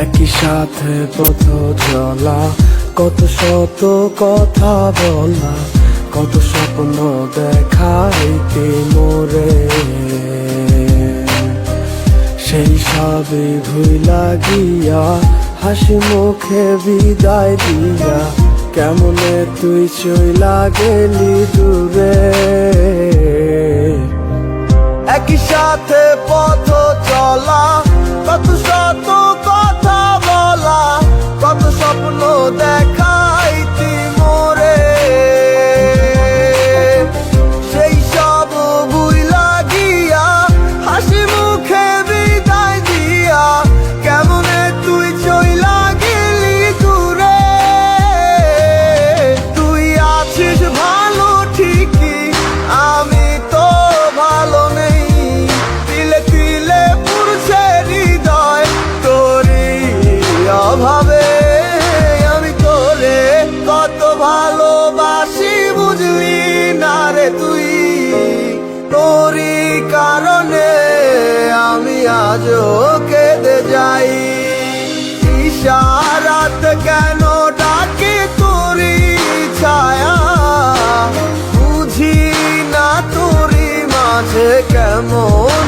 একই সাথে পথ চলা, কত শত কথা বলা, কত স্বপ্ন দেখাইতে মোরে। সেই সবই ভুইলা গিয়া হাসি মুখে বিদায় দিয়া কেমনে তুই চইলা গেলি দূরে। একই সাথে পথ চলা, কত শত কথা বলা, কত স্বপ্ন দেখাইতি মোরে। সেই সব ভুইলা গিয়া হাসি মুখে বিদায় দিয়া কেমনে তুই চইলা গেলি দূরে। তুই আছিস ভালো ঠিকই, আমি তো ভালো নেই। তিলে তিলে পুরছে হৃদয় তোরই অভাবে। আমি তোরে কত ভালোবাসি বুঝলি না রে তুই। তোরই কারণে আমি আজও কেঁদে যাই। ইশারাত কেন ডাকে তোরই ছায়া, বুঝি না তোরই মাঝে কেমন